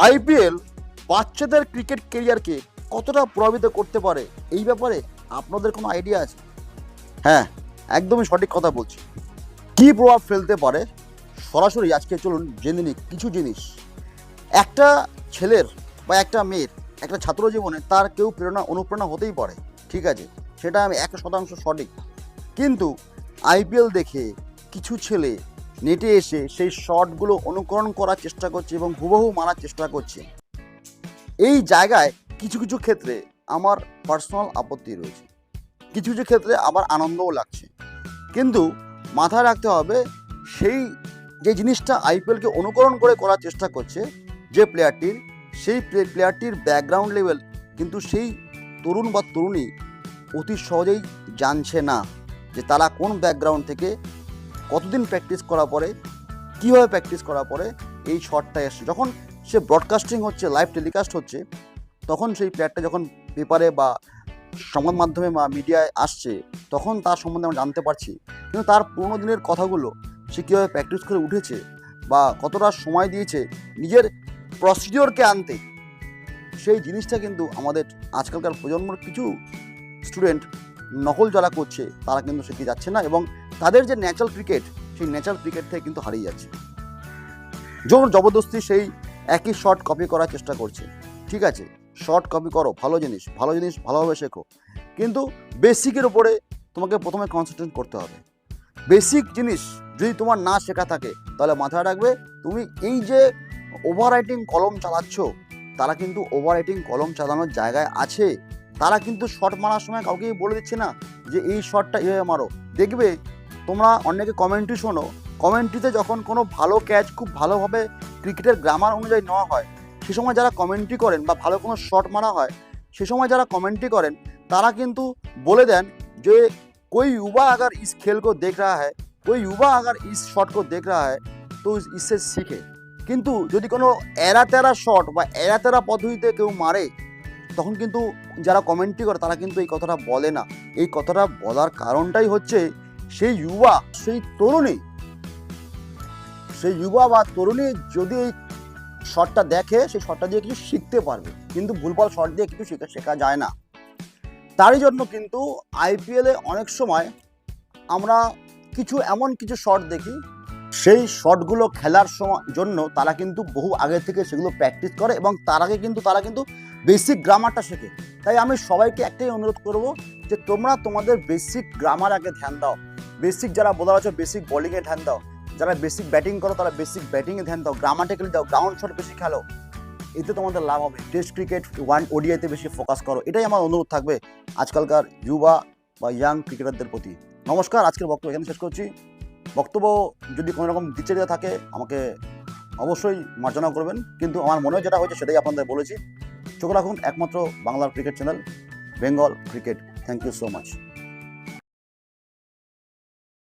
IPL বাচ্চাদের cricket কেরিয়ারকে কতটা প্রভাবিত করতে পারে এই ব্যাপারে আপনাদের কোনো আইডিয়া আছে? হ্যাঁ, একদমই সঠিক কথা বলছি। কী প্রভাব ফেলতে পারে সরাসরি আজকে চলুন জেনে নিই কিছু জিনিস। একটা ছেলের বা একটা মেয়ের একটা ছাত্র জীবনে তার কেউ অনুপ্রেরণা হতেই পারে, ঠিক আছে, সেটা আমি 100% সঠিক। কিন্তু আইপিএল দেখে কিছু ছেলে নেটে এসে সেই শটগুলো অনুকরণ করার চেষ্টা করছে এবং হুবহু মারার চেষ্টা করছে। এই জায়গায় কিছু কিছু ক্ষেত্রে আমার পার্সোনাল আপত্তি রয়েছে, কিছু কিছু ক্ষেত্রে আবার আনন্দও লাগছে। কিন্তু মাথায় রাখতে হবে, সেই যে জিনিসটা আইপিএলকে অনুকরণ করে করার চেষ্টা করছে যে প্লেয়ারটির, সেই প্লেয়ারটির ব্যাকগ্রাউন্ড লেভেল কিন্তু সেই তরুণ বা তরুণী অতি সহজেই জানছে না যে তারা কোন ব্যাকগ্রাউন্ড থেকে কতদিন প্র্যাকটিস করার পরে, কীভাবে প্র্যাকটিস করার পরে এই শটটা এসছে। যখন সে ব্রডকাস্টিং হচ্ছে, লাইভ টেলিকাস্ট হচ্ছে, তখন সেই প্লেয়ারটা যখন পেপারে বা সংবাদ মাধ্যমে বা মিডিয়ায় আসছে, তখন তার সম্বন্ধে আমরা জানতে পারছি। কিন্তু তার পুরোনো দিনের কথাগুলো, সে কীভাবে প্র্যাকটিস করে উঠেছে বা কতটা সময় দিয়েছে নিজের প্রসিডিওরকে আনতে, সেই জিনিসটা কিন্তু আমাদের আজকালকার প্রজন্মর কিছু স্টুডেন্ট নকল যারা করছে তারা কিন্তু শিখে যাচ্ছে না, এবং তাদের যে ন্যাচারাল ক্রিকেট, সেই ন্যাচারাল ক্রিকেট থেকে কিন্তু হারিয়ে যাচ্ছে। জোর জবরদস্তি সেই একই শট কপি করার চেষ্টা করছে। ঠিক আছে, শট কপি করো, ভালো জিনিস ভালোভাবে শেখো, কিন্তু বেসিকের উপরে তোমাকে প্রথমে কনসেন্ট্রেট করতে হবে। বেসিক জিনিস যদি তোমার না শেখা থাকে, তাহলে মাথায় রাখবে তুমি এই যে ওভার রাইটিং কলম চালাচ্ছ, তারা কিন্তু ওভার রাইটিং কলম চালানোর জায়গায় আছে। তারা কিন্তু শট মারার সময় কাউকেই বলে দিচ্ছে না যে এই শটটা এভাবে মারো। দেখবে তোমরা অনেকে কমেন্ট্রি শোনো, কমেন্ট্রিতে যখন কোনো ভালো ক্যাচ খুব ভালোভাবে ক্রিকেটের গ্রামার অনুযায়ী নেওয়া হয়, সে সময় যারা কমেন্ট্রি করেন বা ভালো কোনো শট মারা হয়, সে সময় যারা কমেন্ট্রি করেন তারা কিন্তু বলে দেন যে कोई युवा अगर इस खेल को देख रहा है, कोई युवा अगर इस शॉट को देख रहा है तो इससे सीखे। কিন্তু যদি কোনো এরা তেরা শট বা এরা তেরা পদ্ধতিতে কেউ মারে, তখন কিন্তু যারা কমেন্ট্রি করে তারা কিন্তু এই কথাটা বলে না। এই কথাটা বলার কারণটাই হচ্ছে সেই যুবা, সেই যুবা বা তরুণী যদি এই শটটা দেখে, সেই শটটা দিয়ে কিছু শিখতে পারবে। কিন্তু ভুলভাল শট দিয়ে কিছু শেখা যায় না। তারই জন্য কিন্তু আইপিএলে অনেক সময় আমরা এমন কিছু শট দেখি, সেই শটগুলো খেলার জন্য তারা কিন্তু বহু আগে থেকে সেগুলো প্র্যাকটিস করে এবং তারা কিন্তু বেসিক গ্রামারটা শেখে। তাই আমি সবাইকে একটাই অনুরোধ করব যে তোমরা তোমাদের বেসিক গ্রামার আগে ধ্যান দাও। বেসিক যারা বোলার আছে বেসিক বোলিংয়ে ধ্যান দাও, যারা বেসিক ব্যাটিং করো তারা বেসিক ব্যাটিংয়ে ধ্যান দাও, গ্রামাটিক্যালি দাও, গ্রাউন্ড শট বেশি খেলো, এতে তোমাদের লাভ হবে। টেস্ট ক্রিকেট, ওডিআইতে বেশি ফোকাস করো, এটাই আমার অনুরোধ থাকবে আজকালকার যুবা বা ইয়াং ক্রিকেটারদের প্রতি। নমস্কার, আজকের বক্তব্য এখানে শেষ করছি। বক্তব্য যদি কোনো রকম দ্বিচারিতা থাকে আমাকে অবশ্যই মার্জনা করবেন, কিন্তু আমার মনে হয় যেটা হয়েছে সেটাই আপনাদের বলেছি। চোখ রাখুন একমাত্র বাংলার cricket channel Bengal cricket. Thank you so much.